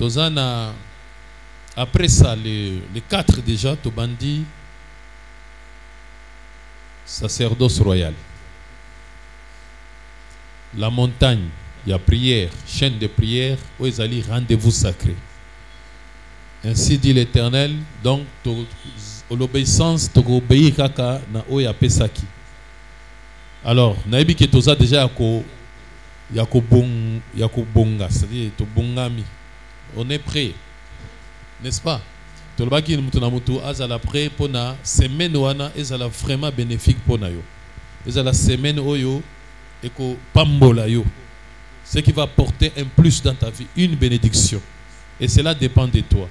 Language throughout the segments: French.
Tozana, après ça, les 4 déjà, Tobandi, sacerdoce royal. La montagne, il y a prière, chaîne de prière, où ils allaient rendez-vous sacré. Ainsi dit l'Éternel, donc, l'obéissance, tu obéis kaka na oya pesaki. Alors, naïbi que toza déjà yako bonga, c'est-à-dire to bongami. On est prêt, n'est-ce pas? To lobaki mutuna mutu azala prêt pour na semaine wana ezala vraiment bénéfique pour na yo. Ezala semaine oyo eko pambola yo. Ce qui va porter un plus dans ta vie, une bénédiction. Et cela dépend de toi.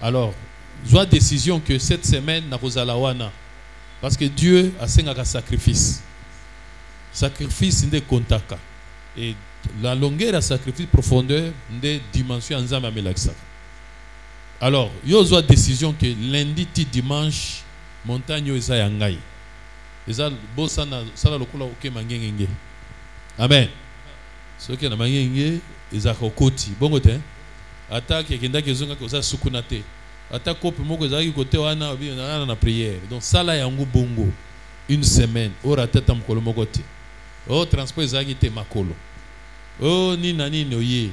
Alors, soit décision que cette semaine na kozala wana, parce que Dieu a sengaka sacrifice. Sacrifice ndé kontaka. Et la longueur à sacrifice, profondeur des dimensions en zama melaksa. Alors, yo soit décision que lundi ti dimanche montagne yo eza yangai. Eza bo sana sala lokula oke mangengenge. Amen. Ce qui na mangenge eza kokoti. Bongo te. Attaque kenda kezonga ko za sukunate. Attaque kope moko ezaki côté wana obi na prière. Donc sala yango bongo une semaine ora tata mkolo moko te. Oh transport ezaki te makolo. Oh nina nini oye.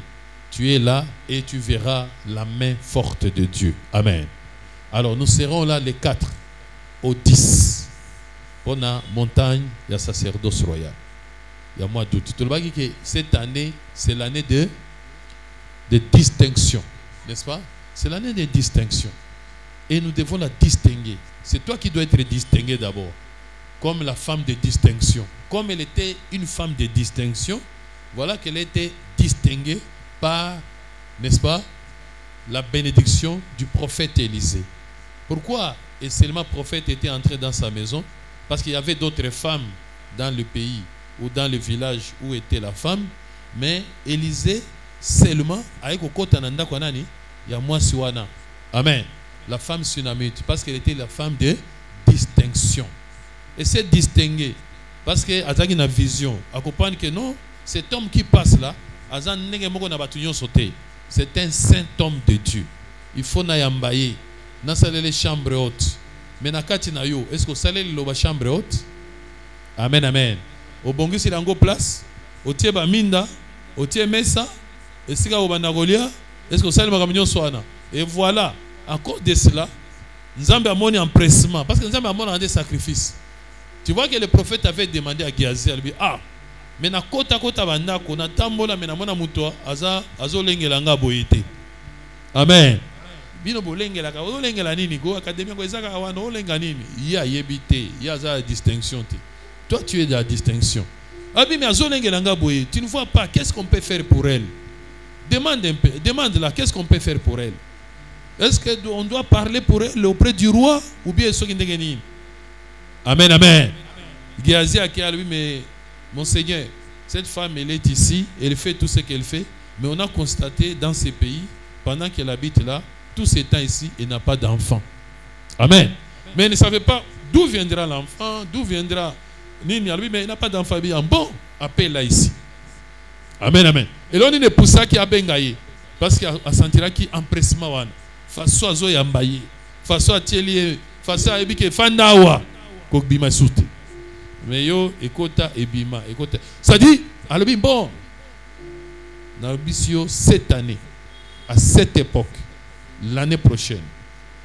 Tu es là et tu verras la main forte de Dieu. Amen. Alors nous serons là les 4 au 10. On a montagne, il y a sacerdoce royal. Il y a mois d'août. Tu le dis que cette année, c'est l'année de distinction. N'est-ce pas? C'est l'année de distinction. Et nous devons la distinguer. C'est toi qui dois être distingué d'abord. Comme la femme de distinction. Comme elle était une femme de distinction, voilà qu'elle était distinguée par, n'est-ce pas, la bénédiction du prophète Élisée. Pourquoi et seulement le prophète était entré dans sa maison? Parce qu'il y avait d'autres femmes dans le pays ou dans le village où était la femme, mais Élisée seulement avec Okotananda Kwanani, il y a moi Siwana. Amen. La femme sunamite, parce qu'elle était la femme de distinction. Et c'est distingué parce que Azaki une vision, à comprendre que non, cet homme qui passe là, c'est un saint homme de Dieu. Il faut n'ayambaye, n'a salé les chambres hautes. Mais nakati na yo, est-ce que salé les chambres hautes? Amen, amen. Au bongi si lango place, au tie ba minda, au tie mesa, et si ka au banagolia, est-ce que salé makamignon soana? Et voilà, à cause de cela, Nzambe a mon empressement, parce que Nzambe a mon des sacrifices. Tu vois que le prophète avait demandé à Géasi, il dit, ah, mais na kota banda ko na tambola mais na mona muto azo lengela nga boyete. Amen. Bino bolengela ka olengela nini go académie ko ezaka wana olenga nini? Ya yebite, ya za distinction te. Toi tu es de la distinction. Abi mais azo lengela nga boyete. Tu ne vois pas qu'est-ce qu'on peut faire pour elle? Demande un peu, demande-la qu'est-ce qu'on peut faire pour elle? Est-ce qu'on doit parler pour elle auprès du roi ou bien ce qui ndengeni? Amen, amen. Géasi a qui lui mais mon Seigneur, cette femme, elle est ici, elle fait tout ce qu'elle fait, mais on a constaté dans ces pays, pendant qu'elle habite là, tout ce temps ici, elle n'a pas d'enfant. Amen. Mais elle ne savait pas d'où viendra l'enfant, d'où viendra Nini, mais elle n'a pas d'enfant. Bon, appelle-la ici. Amen, amen. Et là, on est pour ça qui a bengaye, parce qu'elle sentira qu'il empressement. Façon à zoyambaye, façon à tielier, façon à ebike fandawa, kokbima soute. Mais yo, écoute, ebima, écoute. Ça dit, alors bon, dans cette année, à cette époque, l'année prochaine,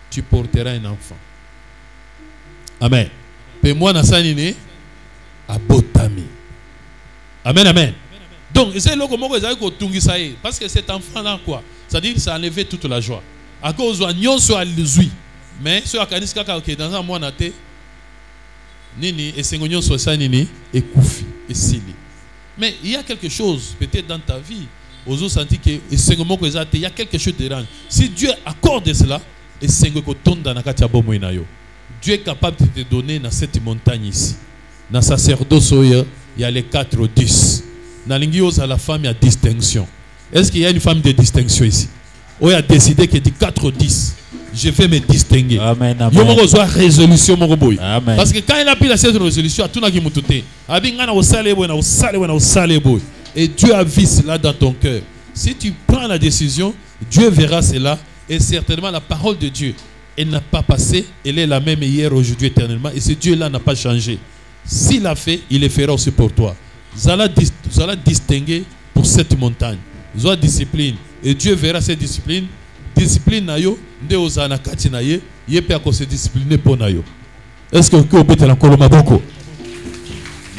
tu porteras un enfant. Amen. Mais moi, Nassanine, à Botami. Amen, amen. Donc, c'est là que parce que cet enfant-là, quoi, ça dit, ça a enlevé toute la joie. À cause de nous, soit l'usui. Mais, ce qui est dans un mois, Nini et Seigneur soit Nini et Koufi et Sili. Mais il y a quelque chose peut-être dans ta vie aux autres senti que il y a quelque chose de dérange. Si Dieu accorde cela et Seigneur tombe dans la Dieu est capable de te donner dans cette montagne ici. Dans sacerdoce il y a les 4 ou 10. Dans l'ingénieur la femme il y a distinction. Est-ce qu'il y a une femme de distinction ici? On a décidé qu'il dit 4 ou 10. Je vais me distinguer. Amen, amen. Résolution, amen. Parce que quand il a pris cette résolution, et Dieu a vu cela dans ton cœur. Si tu prends la décision, Dieu verra cela. Et certainement la parole de Dieu, elle n'a pas passé. Elle est la même hier, aujourd'hui, éternellement. Et ce Dieu-là n'a pas changé. S'il a fait, il le fera aussi pour toi. Vous allez distinguer pour cette montagne. Vous avez discipline. Et Dieu verra cette discipline. Discipline na yo, nde ozana kati na ye, ye pe ako se discipliner pour na yo. Est-ce que vous pouvez être encore maboko?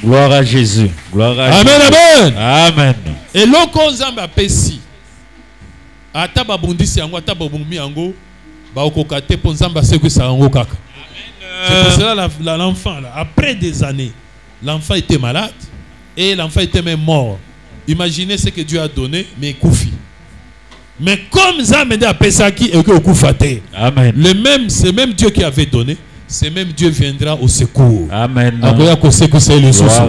Gloire à Jésus. Gloire à Amen, Jésus. amen. Amen. Et loko nzambe apesi. Ata babundisi yango, ata babumi yango, ba okokate po nzambe asekwisa yango kaka. C'est pour cela l'enfant là, après des années, l'enfant était malade et l'enfant était même mort. Imaginez ce que Dieu a donné, mais koufi. Mais comme Zamede a Pesaki et que Koufate, Amen. C'est même Dieu qui avait donné, c'est même Dieu viendra au secours. Amen. Gloire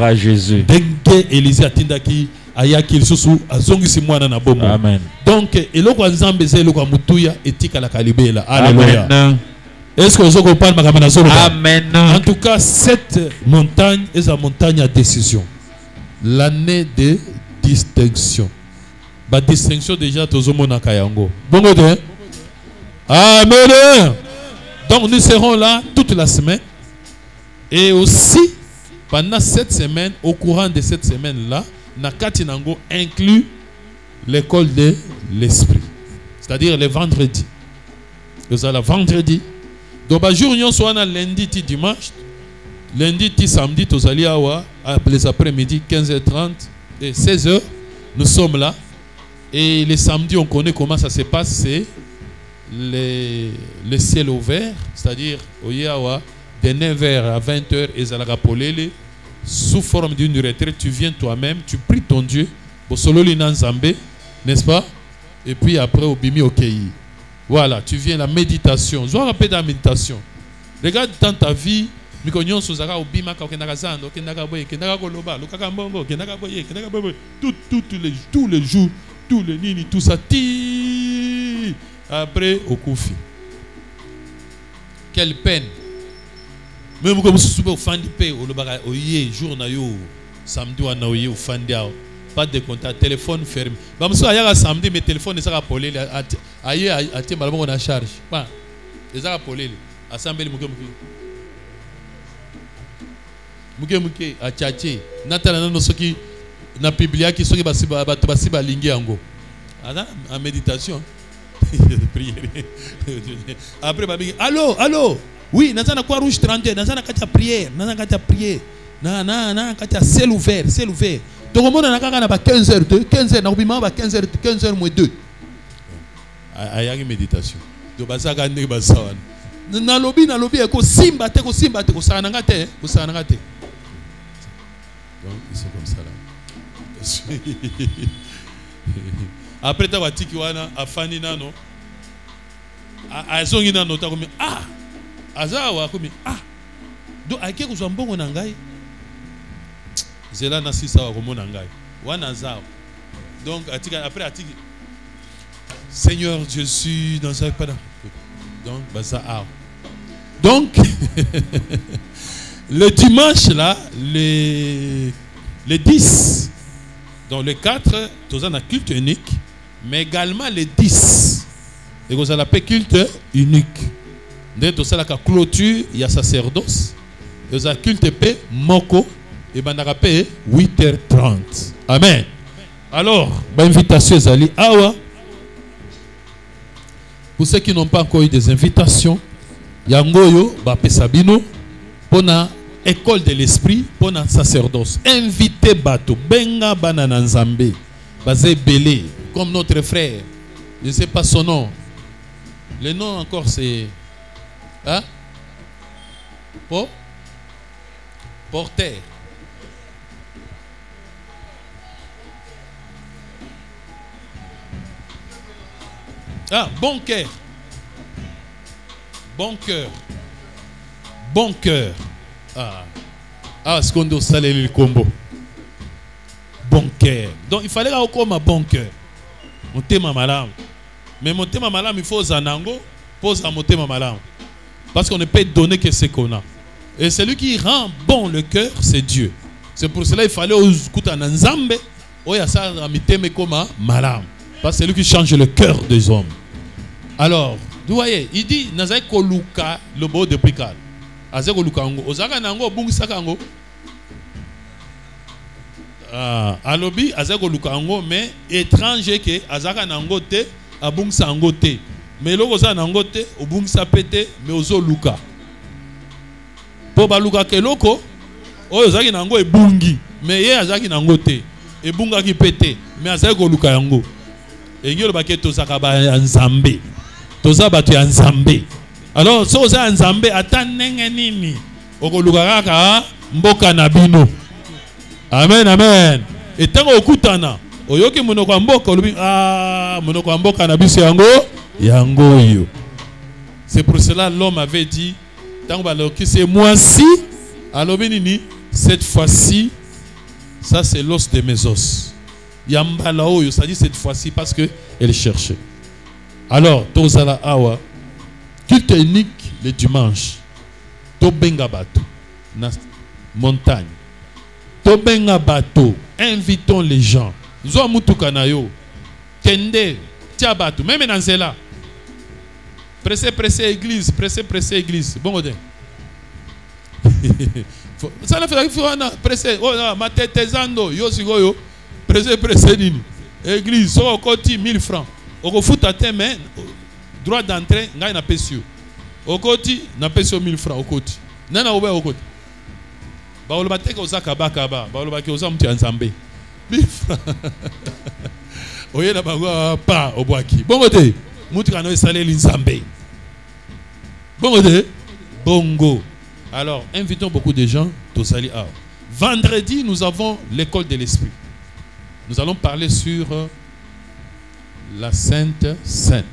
à Jésus. Dengue Élisée atindaki ayaki lisusu azongisi mwana na bomo. Amen. Donc eloko nzambe ze eloko mutuya etika la kalibela. Alléluia. Amen. Est-ce que vous comprenez ma caméra? Amen. En tout cas, cette montagne est la montagne à décision. L'année de distinction. La distinction déjà tozomona kayango. Bon côté. Amen. Donc nous serons là toute la semaine. Et aussi pendant cette semaine, au courant de cette semaine-là, Nakati Nango inclut l'école de l'esprit. C'est-à-dire les vendredis. Vous allez vendredi. Donc jour nous soit lundi ti dimanche. Lundi ti samedi tozali awa les après-midi 15h30 et 16h. Nous sommes là. Et les samedis, on connaît comment ça se passe, c'est le ciel ouvert, c'est-à-dire de 9h à 20h, et Zalagapolele, sous forme d'une retraite, tu viens toi-même, tu pries ton Dieu, n'est-ce pas? Et puis après, au Bimi Okei. Voilà, tu viens la méditation. Je vais rappeler la méditation. Regarde dans ta vie, tous les jours. Tous les nini, tout ça, après au koufi. Quelle peine. Même comme si vous faites paix, au jour na yo, samedi ou na au fandi, pas de contact, téléphone fermé. Comme si il samedi, mes téléphones ne sont pas polés, aïe, aïe, malheureusement on a charge. Pas, les a polés, assemblée muke, à tchatché, natana no soki. Na Biblia qui sont basiba lingi yango. En méditation. Prière. Après babi, allô, oui, nazana quoi rouge 32, nazana katia prière, nazana katia prière. Na katia ciel ouvert. Donc on a na ba 15h na bima ba 15h moins 2. Ayagi méditation. Do basaka ndé basawana. Na lobi ko simba te ko sana ngate. Donc ils sont comme ça là. Après ta watiki wana afani nano azongi nano ta komi azawa komi do ake ko zambongo na ngai zela na sisa wa komona ngai wana zawa. Donc atika après atiki Seigneur, je suis dans un pas. Donc baza donc le dimanche là le 10. Donc le 4, nous avons un culte unique, mais également le 10. Et vous avez un culte unique. Donc nous avons la clôture, il y a sacerdoce. Nous avons un culte paix, moko, et nous avons 8h30. Amen. Alors, l'invitation est allée. Pour ceux qui n'ont pas encore eu des invitations, Yangoyo, Bapesabino, Pona. École de l'esprit pour un sacerdoce. Invitez Bato, Benga Banana Nzambe, Bazé Belé, comme notre frère. Je ne sais pas son nom. Le nom encore c'est. Hein? Porter. Bon cœur. Bon cœur. Ce qu'on doit saler le combo. Bon cœur. Donc il fallait encore ma bon cœur. Mon thème malam. Mais mon thème malam, il faut zanango, pose à mon thème malam. Parce qu'on ne peut donner que ce qu'on a. Et celui qui rend bon le cœur, c'est Dieu. C'est pour cela qu'il fallait écouter un ensemble. Oya sa mi thème comme malam. Parce que c'est lui qui change le cœur des hommes. Alors, vous voyez, il dit, Nazai Koluka, le beau de Pikal. Azé Koluka Ango. Ozaka Nango, Bungi Sakango. Alobi, Azé Koluka Ango, mais étranger que Azaka Nango te, Abung Sango te. Mais l'eau Oza Nango te, Obung Sapete, mais Ozo Luka. Pour Baluka Keloko, Ozaki Nango et Bungi. Mais yé Azaki Nango te. Et Bunga qui pete. Mais Azé Koluka Ango. Et il y a le Tozaka Nzambe. Tozaba tu Nzambe. Alors, si vous avez Nzambe, attendez nini. Okoluka mboka nabino. Amen, amen. Et tant okutana, oyoki monoko mboka olubi monoko mboka nabiso yango yo. C'est pour cela l'homme avait dit tant que c'est moi-ci, alors nini cette fois-ci ça c'est l'os de mes os. Yambala oyo, ça dit cette fois-ci parce que elle cherchait. Alors, tozala awa culte unique le dimanche. Tobenga bato na montagne. Tobenga bato, invitons les gens. Zo mutuka na yo. Kende tia bato, même dans cela. Pressé église, pressé église. Bon odé. Ça la fait pressé. Oh na matetezando yo sigoyo. Pressé nini. Église so okoti 1000 francs. Okofuta te mais droit d'entrée ngai na pesio. Okoti na pesio 1000 francs okoti. Nana obe okoti. Ba oloba te ko zaka bakaba, ba oloba ke oza mtu ya Nzambe. 1000 francs. Oye na bango pa obwaki. Bongo te. Mutu kana esaleli Nzambe. Bongo te. Bongo. Alors, invitons beaucoup de gens au Sali A. Vendredi, nous avons l'école de l'esprit. Nous allons parler sur la Sainte Seine.